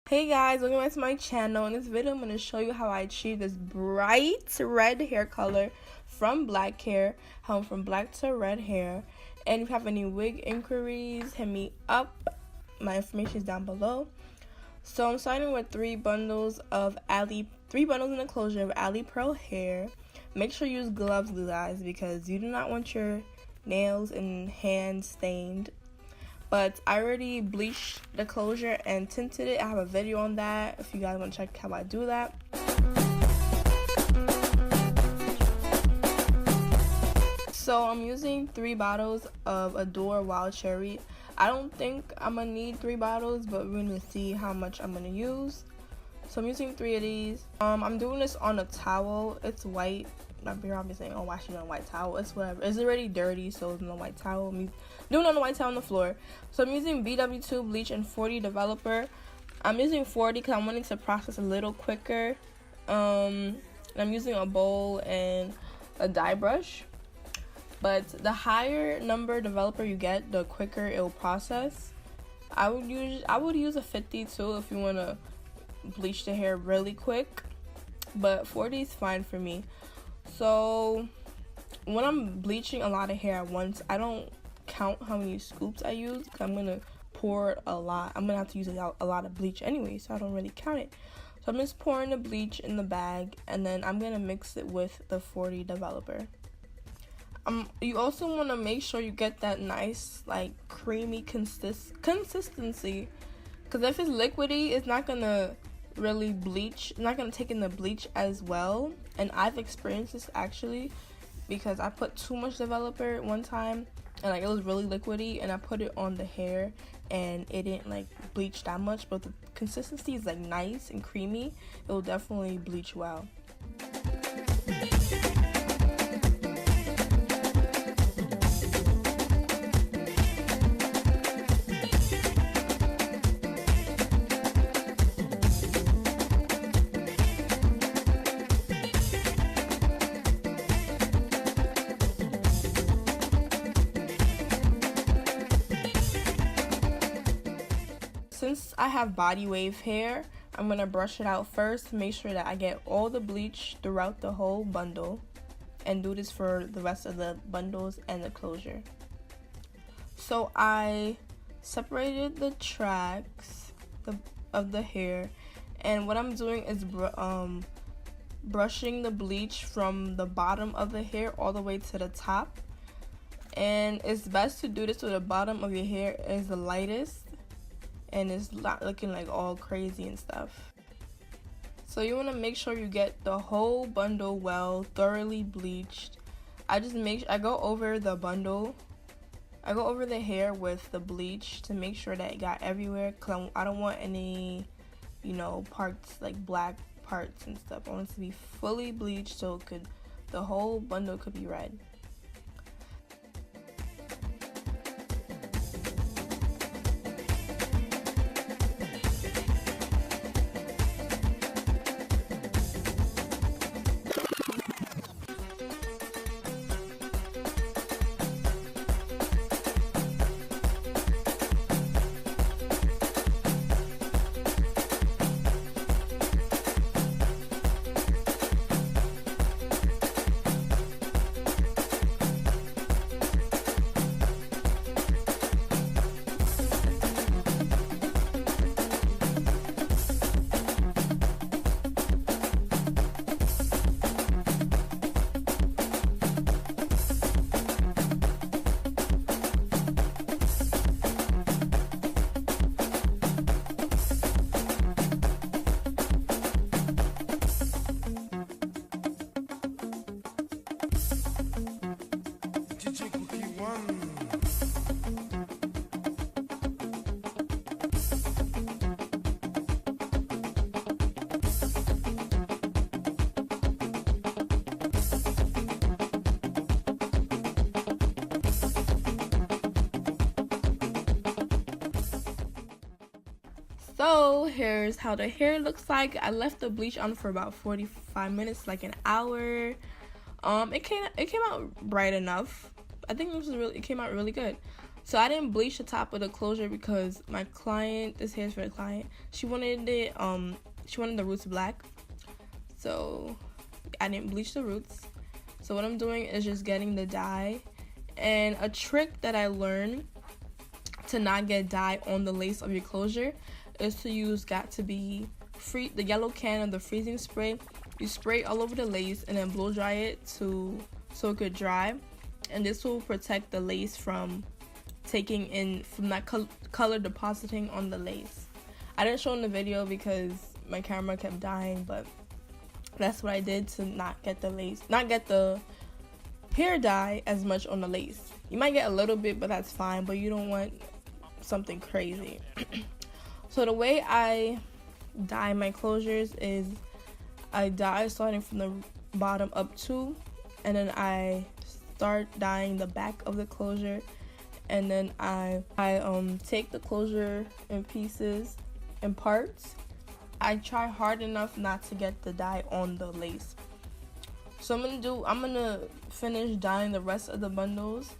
Hey guys, welcome back to my channel. In this video, I'm going to show you how I achieved this bright red hair color from black hair, how I'm from black to red hair. And if you have any wig inquiries, hit me up. My information is down below. So I'm starting with three bundles in the closure of Ali Pearl hair. Make sure you use gloves, guys, because you do not want your nails and hands stained. But I already bleached the closure and tinted it. I have a video on that if you guys want to check how I do that. So I'm using 3 bottles of Adore Wild Cherry. I don't think I'm going to need 3 bottles, but we're going to see how much I'm going to use. So I'm using 3 of these. I'm doing this on a towel. It's white. You're obviously saying, oh, why should you on a white towel? It's whatever. It's already dirty, so it's on a white towel. I'm doing it on a white towel on the floor. So I'm using BW2 bleach and 40 developer. I'm using 40 because I'm wanting to process a little quicker. I'm using a bowl and a dye brush. But the higher number developer you get, the quicker it will process. I would use a 50 too if you want to bleach the hair really quick. But 40 is fine for me. So when I'm bleaching a lot of hair at once, I don't count how many scoops I use because I'm going to pour a lot. I'm going to have to use a lot of bleach anyway, so I don't really count it. So I'm just pouring the bleach in the bag, and then I'm going to mix it with the 40 developer. You also want to make sure you get that nice, like, creamy consistency, because if it's liquidy, it's not going to really bleach. It's not going to take in the bleach as well. And I've experienced this actually because I put too much developer one time and like it was really liquidy, and I put it on the hair and it didn't like bleach that much, but the consistency is like nice and creamy. It will definitely bleach well. Since I have body wave hair, I'm going to brush it out first to make sure that I get all the bleach throughout the whole bundle, and do this for the rest of the bundles and the closure. So I separated the tracks of the hair, and what I'm doing is brushing the bleach from the bottom of the hair all the way to the top. And it's best to do this so the bottom of your hair is the lightest and it's not looking like all crazy and stuff. So you want to make sure you get the whole bundle well thoroughly bleached. I go over the bundle, I go over the hair with the bleach to make sure that it got everywhere, because I don't want any, parts like black parts and stuff. I want it to be fully bleached so the whole bundle could be red. So here's how the hair looks like. I left the bleach on for about 45 minutes, like an hour. It came out bright enough. I think it came out really good. So I didn't bleach the top of the closure because my client, this hair is for the client, she wanted it, she wanted the roots black. So I didn't bleach the roots. So what I'm doing is just getting the dye. And a trick that I learned to not get dye on the lace of your closure is to use the yellow can of the freezing spray. You spray all over the lace and then blow dry it so it could dry. And this will protect the lace from that color depositing on the lace. I didn't show in the video because my camera kept dying, but that's what I did to not get the hair dye as much on the lace. You might get a little bit, but that's fine, but you don't want something crazy. So the way I dye my closures is I dye starting from the bottom up to, and then I start dyeing the back of the closure, and then I take the closure in pieces, in parts. I try hard enough not to get the dye on the lace. So I'm gonna finish dyeing the rest of the bundles.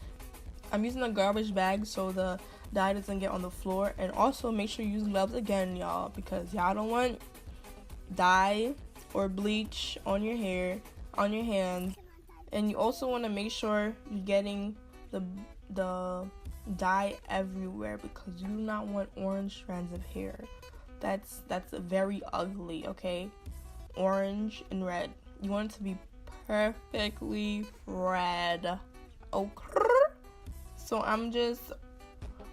I'm using a garbage bag so the dye doesn't get on the floor, and also make sure you use gloves again, y'all, because y'all don't want dye or bleach on your hair, on your hands. And you also want to make sure you're getting the dye everywhere, because you do not want orange strands of hair. That's very ugly, okay? Orange and red. You want it to be perfectly red. Okay. So I'm just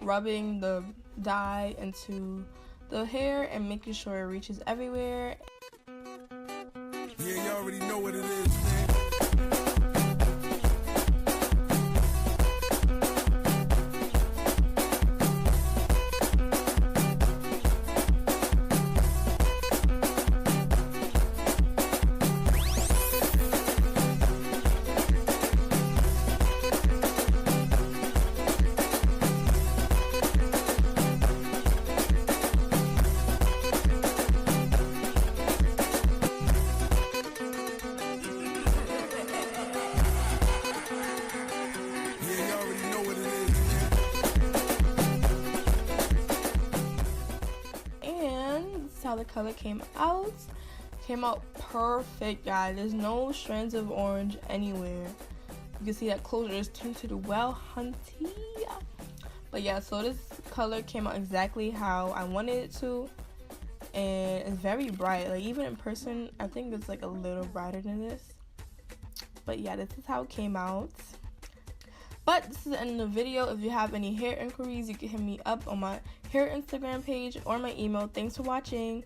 rubbing the dye into the hair and making sure it reaches everywhere. Yeah, you already know what it is, man. How the color came out perfect, guys. There's no strands of orange anywhere. You can see that closure is tinted well, hunty. But yeah, so this color came out exactly how I wanted it to, and it's very bright. Like, even in person, I think it's like a little brighter than this. But yeah, this is how it came out. But this is the end of the video. If you have any hair inquiries, you can hit me up on my hair Instagram page or my email. Thanks for watching.